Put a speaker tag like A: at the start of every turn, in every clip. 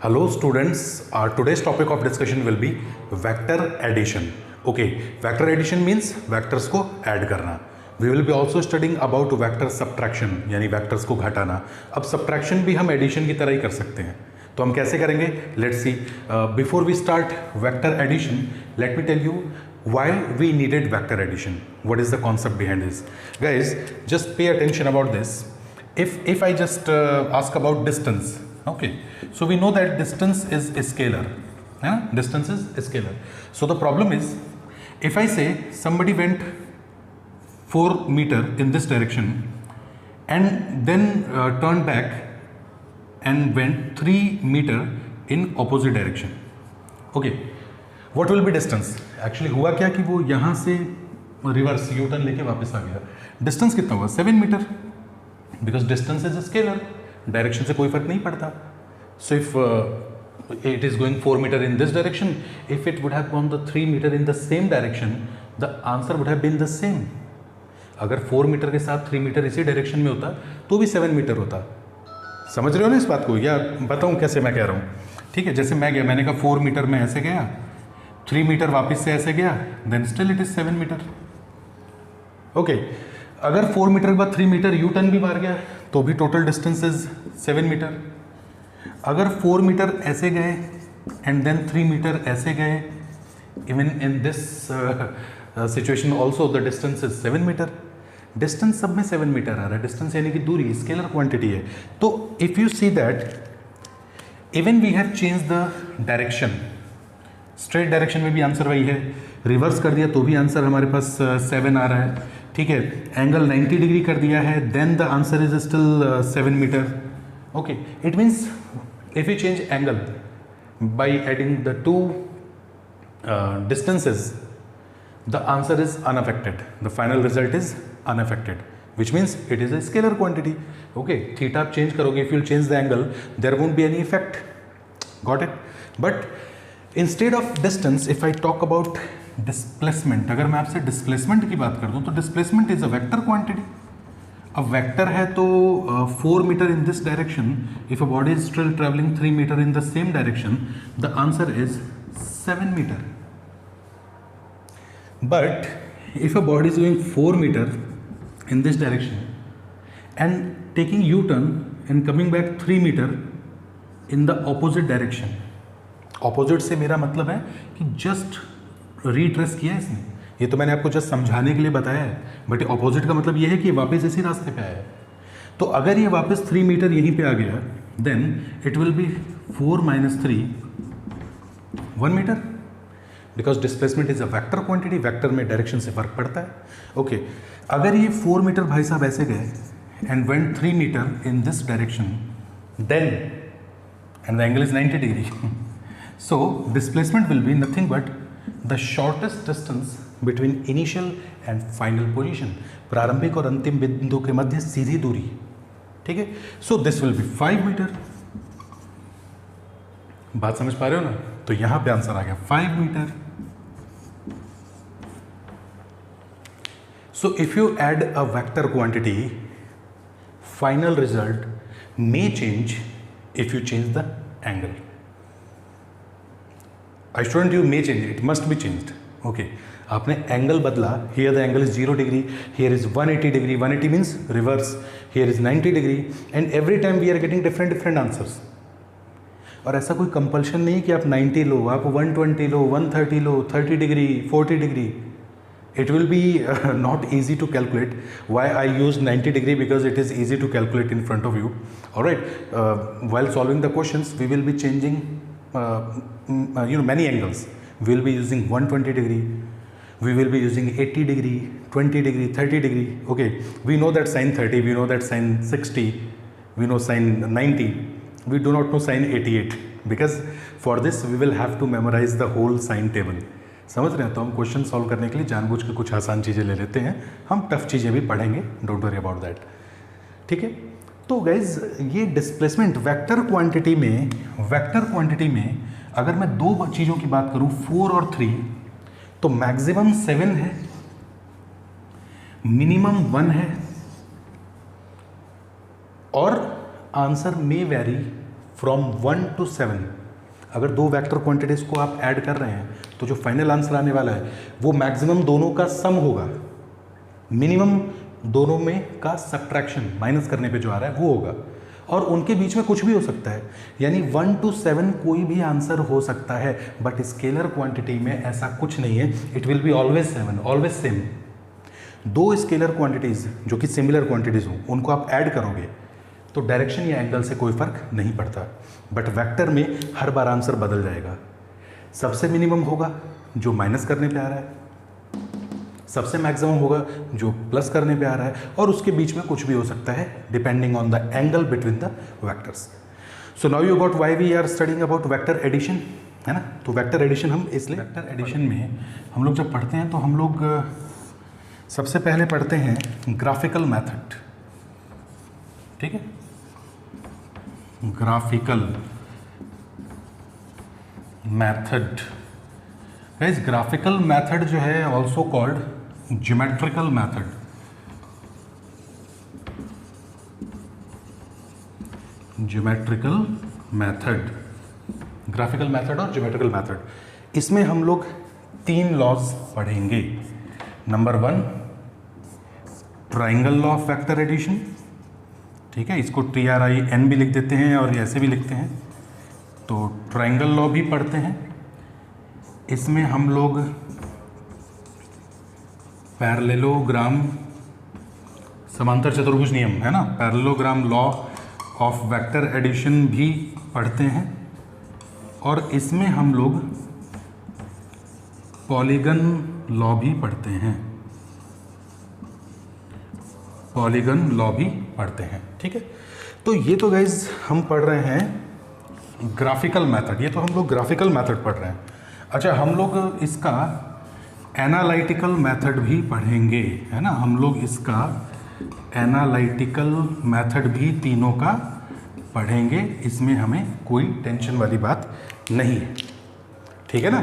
A: Hello students, today's topic of discussion will be vector addition. Okay, vector addition means vectors को add करना. We will be also studying about vector subtraction यानी vectors को घटाना. अब subtraction भी हम addition की तरह ही कर सकते हैं. तो हम कैसे करेंगे? Let's see. Before we start vector addition, let me tell you why we needed vector addition. What is the concept behind this? Guys, just pay attention about this. If I just ask about distance, okay, so we know that distance is a scalar. Distance is a scalar. So the problem is, if I say somebody went 4 meter in this direction and then turned back and went 3 meter in opposite direction, okay, what will be distance? Actually हुआ क्या कि वो यहाँ से reverse U turn लेके वापस आ गया. Distance कितना हुआ? 7 metre. Because distance is a scalar, direction से कोई फर्क नहीं पड़ता. So if it is going 4 metre in this direction, if it would have gone the 3 metre in the same direction, the answer would have been the same. अगर 4 metre के साथ 3 metre इसी direction में होता तो भी 7 मीटर होता. समझ रहे हो ना इस बात को, या बताऊँ कैसे मैं कह रहा हूँ? ठीक है, जैसे मैं गया, मैंने कहा 4 मीटर में ऐसे गया, 3 मीटर वापस से ऐसे गया, then still it is 7 metre. Okay, अगर 4 मीटर के बाद 3 मीटर यू टर्न भी मार गया तो भी टोटल डिस्टेंस इज 7 मीटर. अगर 4 मीटर ऐसे गए एंड देन 3 मीटर ऐसे गए, even in this situation also the distance is 7 metre. Distance सब में 7 मीटर आ रहा है. डिस्टेंस यानी कि दूरी, स्केलर क्वांटिटी है. तो if you see that even we have change the direction, straight direction में भी आंसर वही है, रिवर्स कर दिया तो भी आंसर हमारे पास 7 आ रहा है. ठीक है, एंगल 90 डिग्री कर दिया है, then the answer is still 7 metre. Okay, it means if you change angle by adding the two distances, the answer is unaffected. The final result is unaffected, which means it is a scalar quantity. Okay, theta आप change करोगे, if you change the angle, there won't be any effect. Got it? But instead of distance, if I talk about displacement, अगर मैं आपसे displacement की बात कर दूँ तो displacement is a vector quantity. अब वेक्टर है तो 4 metre in this direction, if a body is still travelling 3 metre in the same direction, the answer is 7 metre. But if a body is going 4 metre in this direction and taking U turn and coming back 3 metre in the opposite direction, opposite से मेरा मतलब है कि just retrace किया इसने, ये तो मैंने आपको जस्ट समझाने के लिए बताया है, बट ऑपोजिट का मतलब ये है कि वापस इसी रास्ते पे आया है. तो अगर ये वापस 3 मीटर यहीं पे आ गया, then it will be 4 minus 3 1 metre, because displacement is a vector quantity. Vector में डायरेक्शन से फर्क पड़ता है. ओके, अगर ये 4 मीटर भाई साहब ऐसे गए and went 3 metre in this direction, then and the angle is 90 degree, so displacement will be nothing but the shortest distance between initial and final position. प्रारंभिक और अंतिम बिंदु के मध्य सीधी दूरी. ठीक है, so this will be 5 metre. बात समझ पा रहे हो ना? तो यहां पे आंसर आ गया 5 metre. So if you add a vector quantity, final result may change if you change the angle. I student, you may change, it must be changed. Okay, आपने एंगल बदला, here the angle is 0 degree, here is 180 degree, 180 means reverse, here is 90 degree, and every time we are getting different answers. और ऐसा कोई compulsion नहीं कि आप 90 लो, आप 120 लो, 130 लो, 30 degree, 40 degree. It will be not easy to calculate. Why I use 90 degree? Because it is easy to calculate in front of you. Alright, while solving the questions we will be changing many angles. We will be using 120 degree, we will be using 80 degree, 20 degree, 30 degree. Okay, we know that sin 30, we know that sin 60, we know sin 90, we do not know sin 88, because for this we will have to memorize the whole sin table. समझ रहे हैं? तो हम question solve करने के लिए जानबूझ के कुछ आसान चीज़ें ले लेते हैं. हम टफ चीज़ें भी पढ़ेंगे, डोंट वरी अबाउट दैट. ठीक है, तो गाइज ये डिस्प्लेसमेंट वेक्टर क्वांटिटी में अगर मैं दो चीज़ों की बात करूं, 4 और 3, तो मैक्सिमम 7 है, मिनिमम 1 है, और answer may very from 1 to 7 अगर दो वेक्टर क्वांटिटीज़ को आप ऐड कर रहे हैं तो जो फाइनल आंसर आने वाला है वो मैक्सिमम दोनों का सम होगा, मिनिमम दोनों में का सब्ट्रैक्शन माइनस करने पे जो आ रहा है वो होगा, और उनके बीच में कुछ भी हो सकता है, यानी 1 to 7 कोई भी आंसर हो सकता है। बट स्केलर क्वांटिटी में ऐसा कुछ नहीं है, it will be always 7, always same. दो स्केलर क्वांटिटीज़ जो कि सिमिलर क्वांटिटीज़ हों उनको आप ऐड करोगे तो डायरेक्शन या एंगल से कोई फर्क नहीं पड़ता, बट वेक्टर में हर बार आंसर बदल जाएगा। सबसे मिनिमम होगा जो माइनस करने पे आ रहा है, सबसे मैक्सिमम होगा जो प्लस करने पे आ रहा है, और उसके बीच में कुछ भी हो सकता है depending on the angle between the vectors. So now you got why we are studying about vector addition, है ना। तो वेक्टर एडिशन हम इसलिए, वेक्टर एडिशन में हम लोग जब पढ़ते हैं तो हम लोग सबसे पहले पढ़ते हैं ग्राफिकल मैथड, ठीक है। Graphical method, guys graphical method जो है also called geometrical method. Geometrical method, graphical method और ज्योमेट्रिकल मैथड, इसमें हम लोग 3 लॉज पढ़ेंगे। Number 1 triangle law of vector addition, ठीक है, इसको TRIN भी लिख देते हैं और ऐसे भी लिखते हैं। तो ट्राइंगल लॉ भी पढ़ते हैं, इसमें हम लोग पैरेललोग्राम, समांतर चतुर्भुज नियम, है ना, parallelogram law of vector addition भी पढ़ते हैं, और इसमें हम लोग पॉलीगन लॉ भी पढ़ते हैं, पॉलीगन लॉ भी पढ़ते हैं, ठीक है। तो ये तो गाइज हम पढ़ रहे हैं ग्राफिकल मैथड, ये तो हम लोग ग्राफिकल मैथड पढ़ रहे हैं। अच्छा, हम लोग इसका एनालिटिकल मेथड भी पढ़ेंगे, है ना, हम लोग इसका एनालिटिकल मेथड भी तीनों का पढ़ेंगे, इसमें हमें कोई टेंशन वाली बात नहीं है, ठीक है ना।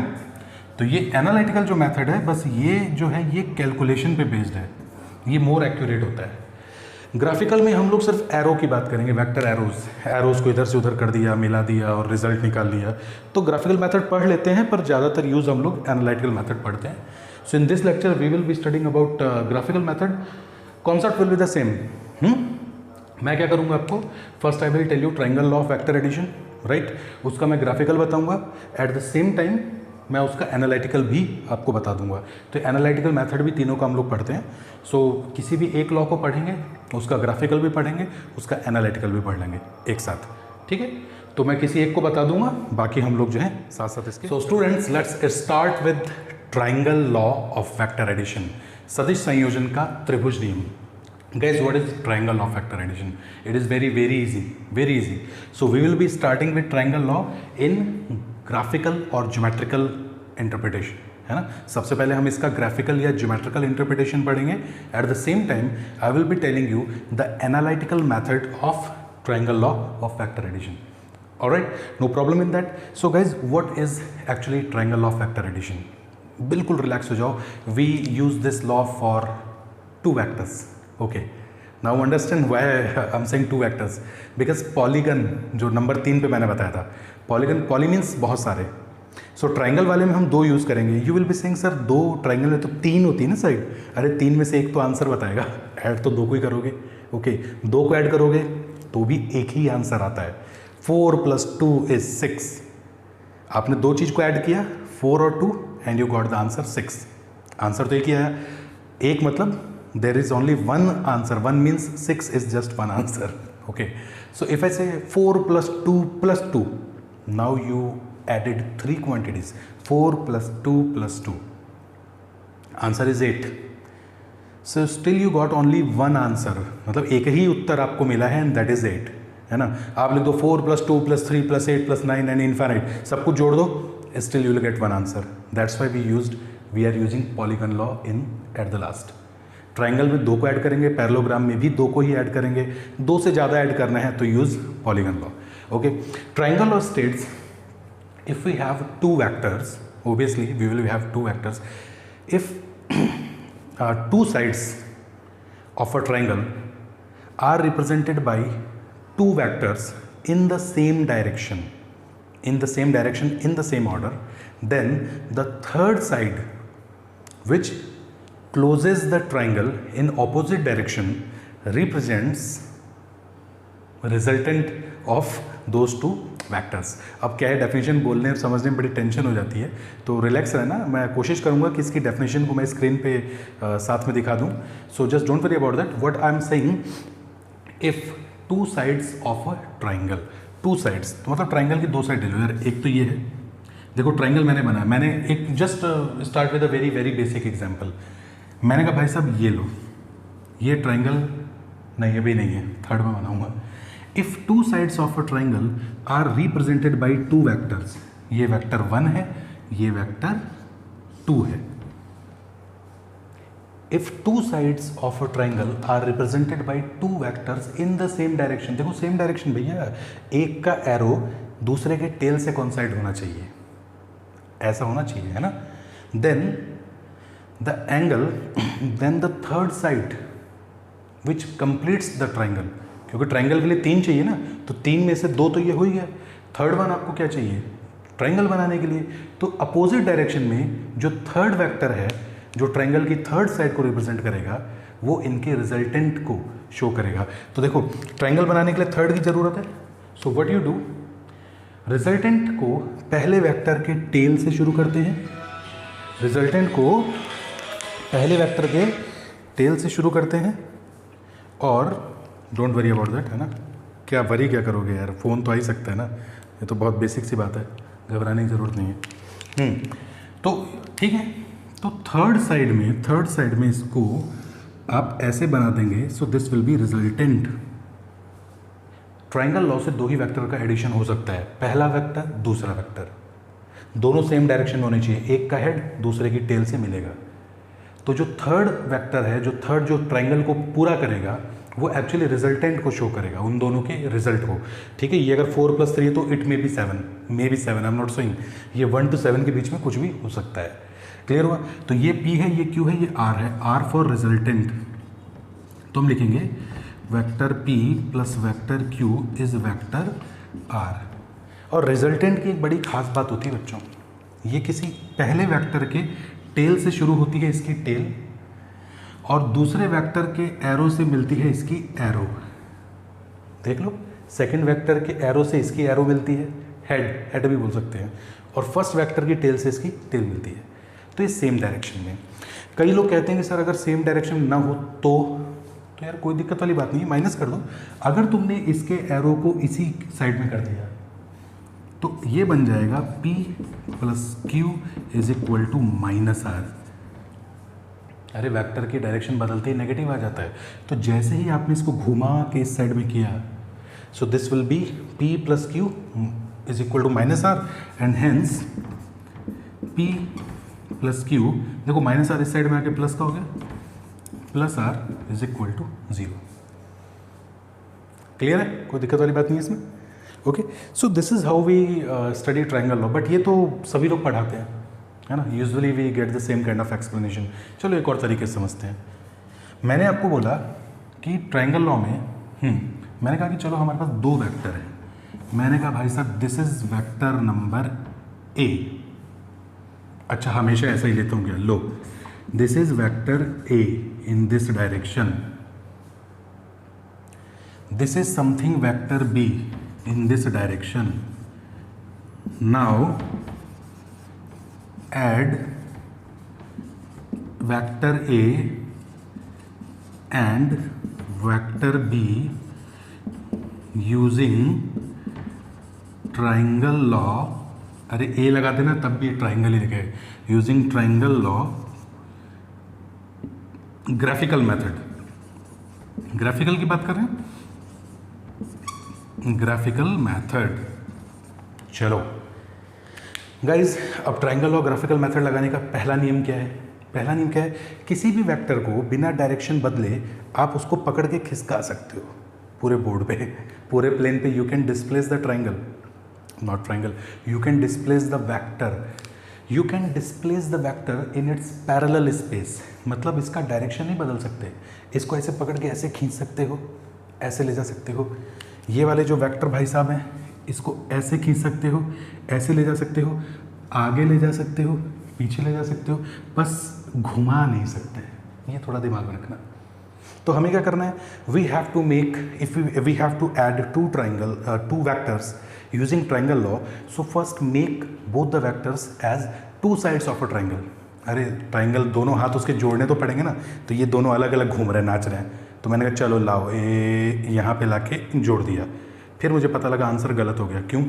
A: तो ये एनालिटिकल जो मेथड है, बस ये जो है ये कैलकुलेशन पे बेस्ड है, ये मोर एक्यूरेट होता है। ग्राफिकल में हम लोग सिर्फ एरो की बात करेंगे, वेक्टर एरोज को इधर से उधर कर दिया, मिला दिया और रिजल्ट निकाल लिया, तो ग्राफिकल मेथड पढ़ लेते हैं, पर ज़्यादातर यूज़ हम लोग एनालिटिकल मेथड पढ़ते हैं। So in this lecture we will be studying about graphical method, concept will be the same. मैं क्या करूँगा आपको, first I will tell you triangle law of vector addition, right, उसका मैं ग्राफिकल बताऊँगा, एट द सेम टाइम मैं उसका analytical भी आपको बता दूंगा। तो एनालिटिकल मेथड भी तीनों का हम लोग पढ़ते हैं। सो किसी भी एक लॉ को पढ़ेंगे, उसका ग्राफिकल भी पढ़ेंगे, उसका एनालिटिकल भी पढ़ लेंगे एक साथ, ठीक है। तो मैं किसी एक को बता दूंगा, बाकी हम लोग जो है साथ साथ इसके। So students, let's start with triangle law of vector addition, सदिश संयोजन का त्रिभुज नियम। Guys, what is triangle law of vector addition? It is very easy, very easy. So we will be starting with triangle law in graphical और geometrical interpretation, है ना। सबसे पहले हम इसका graphical या geometrical interpretation पढ़ेंगे। At the same time, I will be telling you the analytical method of triangle law of vector addition. Alright, no problem in that. So guys, what is actually triangle law of vector addition? बिल्कुल relax हो जाओ. We use this law for 2 vectors. Okay, now understand why I'm saying 2 vectors, because polygon जो number 3 पे मैंने बताया था, polygon, poly means बहुत सारे। सो ट्राइंगल वाले में हम 2 यूज़ करेंगे। You will be saying sir 2 triangle में तो 3 होती है ना साइड, अरे 3 में से एक तो आंसर बताएगा, ऐड तो 2 को ही करोगे। ओके, 2 को ऐड करोगे तो भी एक ही आंसर आता है, 4 + 2 = 6। आपने 2 चीज़ को ऐड किया, 4 और 2, and you got the answer 6। Answer तो एक ही आया, एक मतलब there is only one answer, 1 means 6 is just one answer. Okay, so if I say 4 + 2 + 2, now you added 3 quantities, 4 + 2 + 2, answer is 8. So still you got only one answer, मतलब एक ही उत्तर आपको मिला है, and that is 8, है ना। आप लिख दो 4 + 2 + 3 + 8 + 9 and infinite, सब कुछ जोड़ दो, still you will get one answer. That's why we are using polygon law in at the last. Triangle में 2 को ऐड करेंगे, पैरेललोग्राम में भी 2 को ही ऐड करेंगे, 2 से ज़्यादा ऐड करना है तो use polygon law. Okay, triangle law states if we have 2 vectors, obviously we will have 2 vectors, if 2 sides of a triangle are represented by 2 vectors, in the same direction, in the same direction, in the same order, then the third side which closes the triangle in opposite direction represents resultant of those two vectors. अब क्या है, definition बोलने और समझने में बड़ी tension हो जाती है, तो रिलैक्स रहना. मैं कोशिश करूंगा कि इसकी डेफिनेशन को मैं स्क्रीन पे साथ में दिखा दूं. So just don't worry about that. What I am saying, if two sides of a triangle, two sides तो मतलब ट्राइंगल की दो साइड ले लो यार. एक तो ये है, देखो ट्राइंगल मैंने बनाया, मैंने एक just start with a very very basic example. मैंने कहा भाई साहब ये लो, ये ट्राइंगल नहीं, अभी नहीं है, थर्ड में बनाऊंगा. If two sides of a triangle are represented by two vectors, ये वेक्टर 1 है, ये वेक्टर 2 है. If two sides of a triangle are represented by two vectors in the same direction, देखो सेम डायरेक्शन भैया, एक का एरो दूसरे के टेल से कॉन्साइड होना चाहिए, ऐसा होना चाहिए, है ना. Then the angle, then the third side which completes the triangle, क्योंकि ट्राइंगल के लिए 3 चाहिए ना, तो 3 में से 2 तो ये हो ही गया. थर्ड वन आपको क्या चाहिए, ट्राइंगल बनाने के लिए. तो अपोजिट डायरेक्शन में जो थर्ड वेक्टर है, जो ट्राइंगल की थर्ड साइड को रिप्रेजेंट करेगा, वो इनके रिजल्टेंट को शो करेगा. तो देखो ट्राइंगल बनाने के लिए थर्ड की जरूरत है. So what you do, resultant को पहले वेक्टर के टेल से शुरू करते हैं, रिजल्टेंट को पहले वेक्टर के टेल से शुरू करते हैं. और डोंट वरी अबाउट दैट, है ना. क्या वरी क्या करोगे यार, फ़ोन तो आ ही सकता है ना, ये तो बहुत बेसिक सी बात है, घबराने की ज़रूरत नहीं है. तो ठीक है, तो थर्ड साइड में इसको आप ऐसे बना देंगे. सो this will B resultant. Triangle law से 2 ही वेक्टर का एडिशन हो सकता है, पहला वेक्टर दूसरा वेक्टर, दोनों सेम डायरेक्शन में होने चाहिए, एक का हेड दूसरे की टेल से मिलेगा. तो जो थर्ड वेक्टर है, जो ट्राइंगल को पूरा करेगा, वो एक्चुअली रिजल्टेंट को शो करेगा, उन दोनों के रिजल्ट को. ठीक है, ये अगर 4 + 3 है तो it may be 7, I am not saying, ये 1 to 7 के बीच में कुछ भी हो सकता है. क्लियर हुआ. तो ये P है, ये Q है, ये R है. R फॉर रिजल्टेंट, तो हम लिखेंगे vector P plus vector Q is vector R. और रिजल्टेंट की एक बड़ी खास बात होती है बच्चों, ये किसी पहले वेक्टर के टेल से शुरू होती है, इसकी टेल, और दूसरे वेक्टर के एरो से मिलती है इसकी एरो. देख लो, सेकंड वेक्टर के एरो से इसकी एरो मिलती है, हेड भी बोल सकते हैं, और फर्स्ट वेक्टर की टेल से इसकी टेल मिलती है. तो ये सेम डायरेक्शन में. कई लोग कहते हैं कि सर अगर सेम डायरेक्शन ना हो तो यार कोई दिक्कत वाली बात नहीं है, माइनस कर दो. अगर तुमने इसके एरो को इसी साइड में कर दिया तो ये बन जाएगा P + Q is equal to -R. अरे वेक्टर की डायरेक्शन बदलते ही नेगेटिव आ जाता है, तो जैसे ही आपने इसको घुमा के इस साइड में किया, so this will be P + Q is equal to -R, and hence P + Q, देखो -R इस साइड में आके प्लस का हो गया, +R is equal to 0. Clear है, कोई दिक्कत वाली बात नहीं है इसमें. Okay, so this is how we study triangle law. But ये तो सभी लोग पढ़ाते हैं, है ना. Usually we get the same kind of explanation. चलो एक और तरीके से समझते हैं. मैंने आपको बोला कि ट्राइंगल लॉ में मैंने कहा कि चलो हमारे पास 2 वेक्टर हैं. मैंने कहा भाई साहब this is vector number A. अच्छा, हमेशा ऐसा ही लेता हूँ क्या, लो this is vector A in this direction, this is something vector B in this direction. Now add vector A and vector B using triangle law. अरे A लगा देना तब भी ट्राइंगल ही लिखे. Using triangle law, graphical method. Graphical की बात कर रहे हैं, ग्राफिकल मेथड. चलो गाइज, अब ट्राइंगल और ग्राफिकल मेथड लगाने का पहला नियम क्या है. पहला नियम क्या है, किसी भी वेक्टर को बिना डायरेक्शन बदले आप उसको पकड़ के खिसका सकते हो पूरे बोर्ड पे, पूरे प्लेन पे. You can displace the triangle, not triangle, you can displace the vector. You can displace the vector in its parallel space. मतलब इसका डायरेक्शन नहीं बदल सकते, इसको ऐसे पकड़ के ऐसे खींच सकते हो, ऐसे ले जा सकते हो, ये वाले जो वेक्टर भाई साहब हैं, इसको ऐसे खींच सकते हो, ऐसे ले जा सकते हो, आगे ले जा सकते हो, पीछे ले जा सकते हो, बस घुमा नहीं सकते। ये थोड़ा दिमाग में रखना। तो हमें क्या करना है, we have to make, if we have to add two vectors using triangle law, so first make both the vectors as two sides of a triangle. अरे ट्रायंगल दोनों हाथ उसके जोड़ने तो पड़ेंगे ना, तो ये दोनों अलग अलग घूम रहे हैं, नाच रहे हैं, तो मैंने कहा चलो लाओ यहाँ पे लाके जोड़ दिया। फिर मुझे पता लगा आंसर गलत हो गया। क्यों?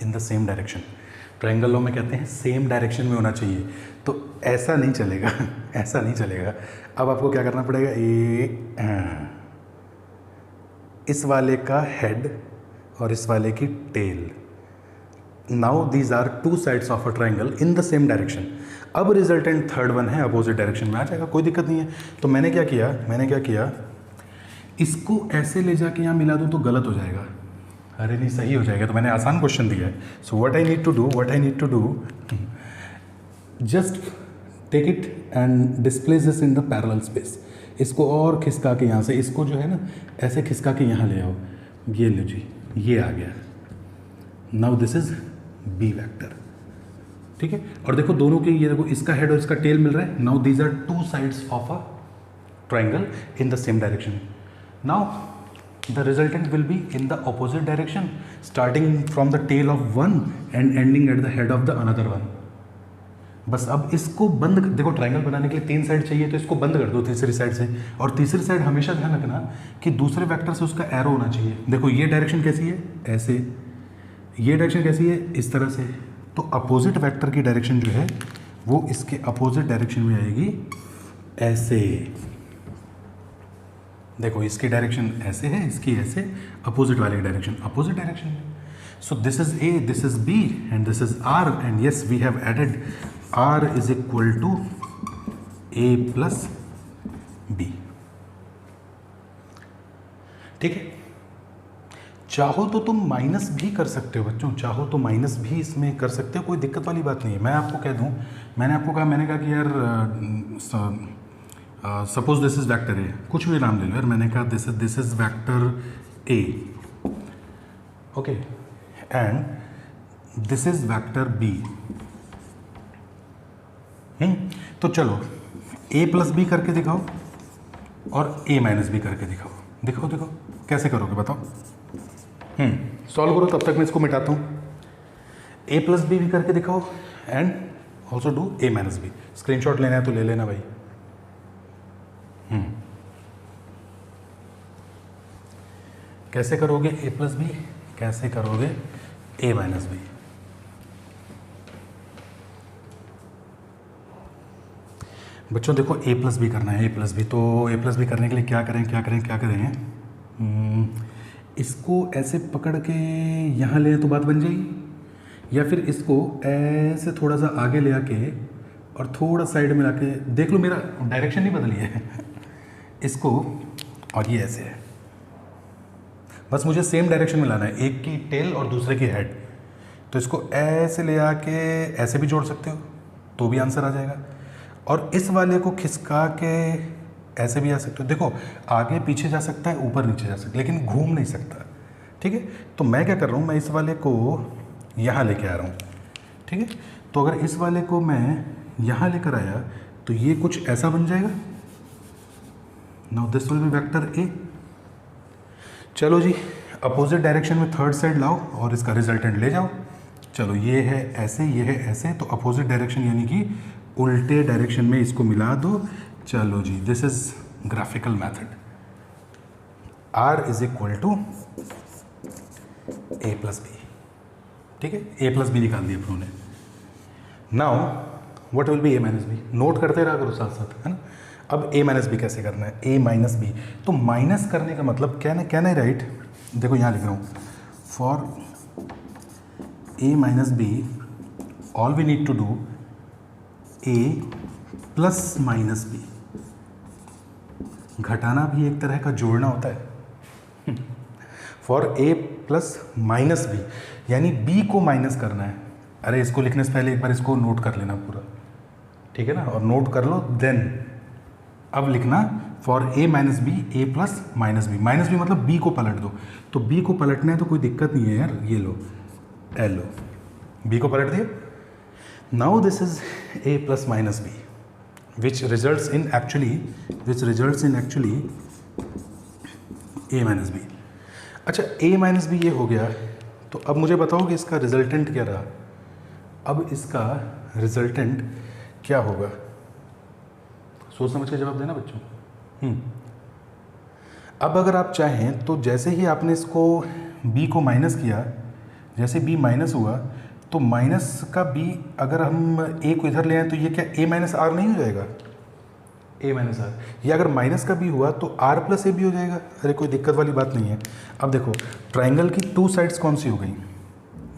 A: इन the same direction. Triangle law में कहते हैं सेम डायरेक्शन में होना चाहिए, तो ऐसा नहीं चलेगा ऐसा नहीं चलेगा। अब आपको क्या करना पड़ेगा, इस वाले का हेड और इस वाले की tail. Now these are two sides of a triangle in the same direction. अब रिजल्टेंट थर्ड वन है, अपोजिट डायरेक्शन में आ जाएगा, कोई दिक्कत नहीं है। तो मैंने क्या किया, इसको ऐसे ले जाके यहाँ मिला दूँ तो गलत हो जाएगा। अरे नहीं, सही हो जाएगा। तो मैंने आसान क्वेश्चन दिया है। So what I need to do just take it and displace this in the parallel space. इसको और खिसका के यहाँ से, इसको जो है ना ऐसे खिसका के यहाँ ले आओ। ये लो जी, ये आ गया। Now this is B vector, ठीक है। और देखो दोनों के, ये देखो इसका हेड और इसका टेल मिल रहा है। Now these are two sides of a triangle in the same direction. Now the resultant will be in the opposite direction, starting from the tail of one and ending at the head of the another one. बस अब इसको बंद, देखो triangle बनाने के लिए 3 side चाहिए, तो इसको बंद कर दो तीसरी साइड से। और तीसरी साइड हमेशा ध्यान रखना कि दूसरे वेक्टर से उसका एरो होना चाहिए। देखो ये डायरेक्शन कैसी है, ऐसे, ये डायरेक्शन कैसी है, इस तरह से। तो अपोजिट वेक्टर की डायरेक्शन जो है वो इसके अपोजिट डायरेक्शन में आएगी, ऐसे। देखो इसकी डायरेक्शन ऐसे है, इसकी ऐसे, अपोजिट वाले की डायरेक्शन अपोजिट डायरेक्शन में। So this is A, this is B and this is R, and yes we have added R is equal to A plus B, ठीक है। चाहो तो तुम माइनस भी कर सकते हो बच्चों, चाहो तो माइनस भी इसमें कर सकते हो, कोई दिक्कत वाली बात नहीं है। मैं आपको कह दूं, मैंने कहा कि यार suppose this is vector A, कुछ भी नाम ले लो यार। मैंने कहा this is vector A, okay, and this is vector B. तो चलो ए प्लस बी करके दिखाओ और ए माइनस बी करके दिखाओ। दिखाओ कैसे करोगे बताओ। सॉल्व करो, तब तक मैं इसको मिटाता हूँ। ए प्लस बी भी करके दिखाओ and also do A minus B. Screenshot लेना है तो ले लेना भाई। कैसे करोगे ए प्लस बी, कैसे करोगे ए माइनस बी। बच्चों देखो ए प्लस बी करना है, ए प्लस बी। तो ए प्लस बी करने के लिए क्या करें, इसको ऐसे पकड़ के यहाँ ले तो बात बन जाएगी, या फिर इसको ऐसे थोड़ा सा आगे ले आके और थोड़ा साइड में लाके, देख लो मेरा डायरेक्शन नहीं बदली है इसको, और ये ऐसे है। बस मुझे सेम डायरेक्शन में लाना है, एक की टेल और दूसरे की हेड। तो इसको ऐसे ले आके ऐसे भी जोड़ सकते हो तो भी आंसर आ जाएगा, और इस वाले को खिसका के ऐसे भी आ सकते हो। देखो आगे पीछे जा सकता है, ऊपर नीचे जा सकता है, लेकिन घूम नहीं सकता, ठीक है। तो मैं क्या कर रहा हूँ, मैं इस वाले को यहाँ लेके आ रहा हूँ, ठीक है। तो अगर इस वाले को मैं यहाँ लेकर आया तो ये कुछ ऐसा बन जाएगा। Now this will B vector A. चलो जी, अपोजिट डायरेक्शन में थर्ड साइड लाओ और इसका रिजल्टेंट ले जाओ। चलो ये है ऐसे, ये है ऐसे, तो अपोजिट डायरेक्शन यानी कि उल्टे डायरेक्शन में इसको मिला दो। चलो जी, this is graphical method. R is equal to A plus B, ठीक है। ए प्लस बी निकाल दिया अपनों ने। Now what will be A minus B, note करते रहा करो साथ साथ, है ना। अब ए माइनस बी कैसे करना है, ए माइनस बी। तो माइनस करने का मतलब क्या है राइट। देखो यहाँ लिख रहा हूँ, for A minus B all we need to do A plus minus B. घटाना भी एक तरह का जोड़ना होता है। For A plus minus B, यानी बी को माइनस करना है। अरे इसको लिखने से पहले एक बार इसको नोट कर लेना पूरा, ठीक है ना, और नोट कर लो, देन अब लिखना for A minus B A plus minus B मतलब बी को पलट दो, तो बी को पलटना है तो कोई दिक्कत नहीं है यार, ये लो एल लो, बी को पलट दिया। Now this is A plus minus B which results in actually A minus B. अच्छा ए माइनस बी ये हो गया, तो अब मुझे बताओ कि इसका रिजल्टेंट क्या रहा। अब इसका रिजल्टेंट क्या होगा, सोच समझ के जवाब देना बच्चों। अब अगर आप चाहें तो जैसे ही आपने इसको b को माइनस किया, जैसे b माइनस हुआ तो माइनस का b अगर हम a को इधर ले आए तो ये क्या a माइनस आर नहीं हो जाएगा, a माइनस आर। ये अगर माइनस का b हुआ तो r प्लस ए भी हो जाएगा। अरे कोई दिक्कत वाली बात नहीं है। अब देखो ट्राइंगल की टू साइड्स कौन सी हो गई,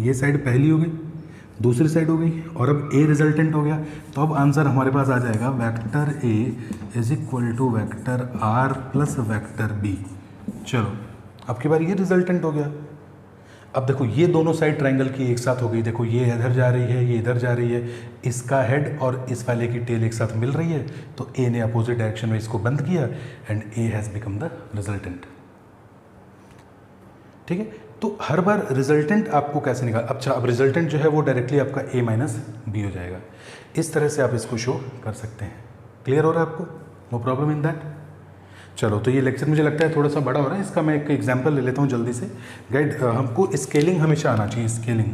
A: ये साइड पहली हो गई, दूसरी साइड हो गई, और अब a रिजल्टेंट हो गया। तो अब आंसर हमारे पास आ जाएगा vector a is equal to vector r plus vector b। चलो अब की बार ये रिजल्टेंट हो गया। अब देखो ये दोनों साइड ट्राइंगल की एक साथ हो गई, देखो ये इधर जा रही है, ये इधर जा रही है, इसका हेड और इस वाले की टेल एक साथ मिल रही है, तो a ने अपोजिट डायरेक्शन में इसको बंद किया and a has become the resultant. ठीक है, तो हर बार रिजल्टेंट आपको कैसे निकाल, अच्छा अब रिजल्टेंट जो है वो डायरेक्टली आपका a माइनस बी हो जाएगा। इस तरह से आप इसको शो कर सकते हैं। क्लियर हो रहा है आपको, नो प्रॉब्लम इन दैट। चलो तो ये लेक्चर मुझे लगता है थोड़ा सा बड़ा हो रहा है, इसका मैं एक एग्जांपल ले लेता हूँ जल्दी से। गाइड हमको स्केलिंग हमेशा आना चाहिए। स्केलिंग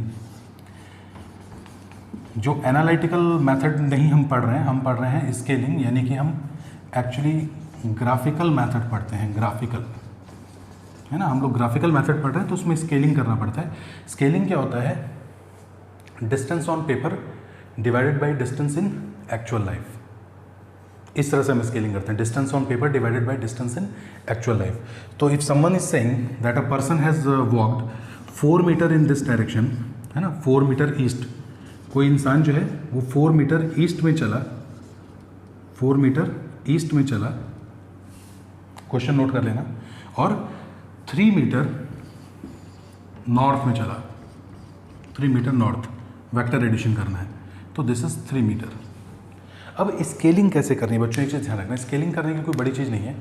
A: जो एनालिटिकल मेथड नहीं हम पढ़ रहे हैं, हम पढ़ रहे हैं स्केलिंग, यानी कि हम एक्चुअली ग्राफिकल मेथड पढ़ते हैं। ग्राफिकल है ना, हम लोग ग्राफिकल मेथड पढ़ रहे हैं तो उसमें स्केलिंग करना पड़ता है। स्केलिंग क्या होता है, distance on paper divided by distance in actual life. इस तरह से हम स्केलिंग करते हैं, distance on paper divided by distance in actual life. तो if someone is saying that a person has walked 4 metre in this direction, है ना, 4 metre east, कोई इंसान जो है वो 4 मीटर ईस्ट में चला, 4 मीटर ईस्ट में चला, क्वेश्चन नोट कर लेना, और 3 मीटर नॉर्थ में चला, 3 मीटर नॉर्थ, वेक्टर एडिशन करना है, तो दिस इज 3 मीटर। अब स्केलिंग कैसे करनी है बच्चों, एक चीज़ ध्यान रखना, स्केलिंग करने की कोई बड़ी चीज़ नहीं है।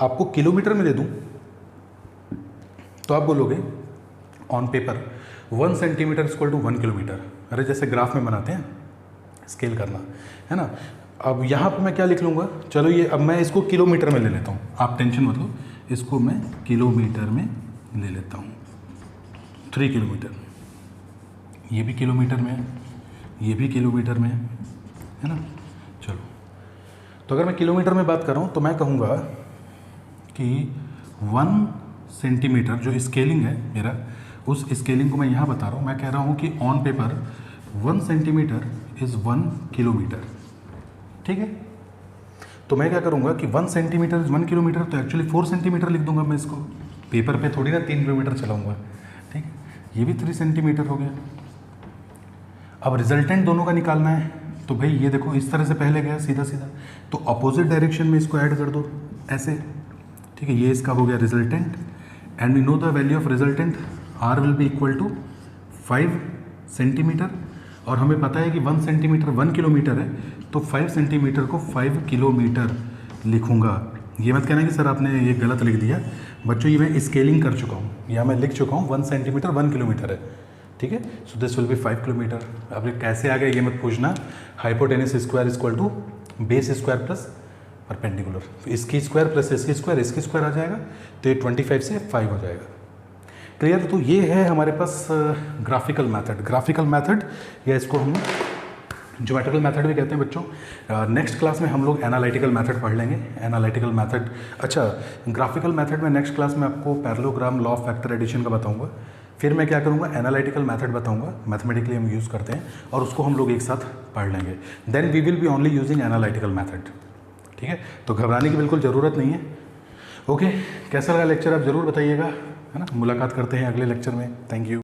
A: आपको किलोमीटर में दे दूं तो आप बोलोगे on paper 1 centimetre equal to 1 kilometre. अरे जैसे ग्राफ में बनाते हैं स्केल करना, है ना। अब यहाँ पर मैं क्या लिख लूँगा, चलो ये अब मैं इसको किलोमीटर में ले लेता हूँ, आप टेंशन मत लो, इसको मैं किलोमीटर में ले लेता हूँ। 3 किलोमीटर, ये भी किलोमीटर में है, ये भी किलोमीटर में है ना। चलो तो अगर मैं किलोमीटर में बात कर रहा हूँ तो मैं कहूँगा कि 1 सेंटीमीटर जो स्केलिंग है मेरा, उस स्केलिंग को मैं यहाँ बता रहा हूँ। मैं कह रहा हूँ कि on paper 1 centimetre is 1 kilometre. ठीक है, तो मैं क्या करूँगा कि 1 सेंटीमीटर इज़ 1 किलोमीटर, तो एक्चुअली 4 सेंटीमीटर लिख दूंगा मैं इसको, पेपर पे थोड़ी ना 3 किलोमीटर चलाऊँगा। ठीक, ये भी 3 सेंटीमीटर हो गया। अब रिजल्टेंट दोनों का निकालना है, तो भाई ये देखो इस तरह से पहले गया सीधा सीधा, तो अपोजिट डायरेक्शन में इसको ऐड कर दो ऐसे। ठीक है, ये इसका हो गया resultant, and we know the value of resultant, R will be equal to 5 centimetre, और हमें पता है कि 1 सेंटीमीटर 1 किलोमीटर है, तो 5 सेंटीमीटर को 5 किलोमीटर लिखूंगा। ये मत कहना कि सर आपने ये गलत लिख दिया बच्चों, ये मैं स्केलिंग कर चुका हूँ, या मैं लिख चुका हूँ 1 सेंटीमीटर 1 किलोमीटर है। ठीक है, so this will be 5 kilometre. अब ये कैसे आ गया ये मत पूछना। Hypotenuse square equal to base square plus perpendicular, इसकी स्क्वायर प्लस इसकी स्क्वायर आ जाएगा, तो ये 25 से 5 हो जाएगा। क्लियर, तो ये है हमारे पास ग्राफिकल मेथड, या इसको हम ज्योमेट्रिकल मेथड भी कहते हैं बच्चों। नेक्स्ट क्लास में हम लोग एनालिटिकल मेथड पढ़ लेंगे। एनालिटिकल मेथड, अच्छा ग्राफिकल मेथड में नेक्स्ट क्लास में आपको parallelogram, law of vector addition का बताऊंगा। फिर मैं क्या करूंगा, एनालिटिकल मेथड बताऊंगा, मैथमेटिकली हम यूज़ करते हैं, और उसको हम लोग एक साथ पढ़ लेंगे। Then we will be only using analytical method. ठीक है, तो घबराने की बिल्कुल ज़रूरत नहीं है। ओके, कैसा लगा लेक्चर आप ज़रूर बताइएगा, है ना। मुलाकात करते हैं अगले लेक्चर में। Thank you.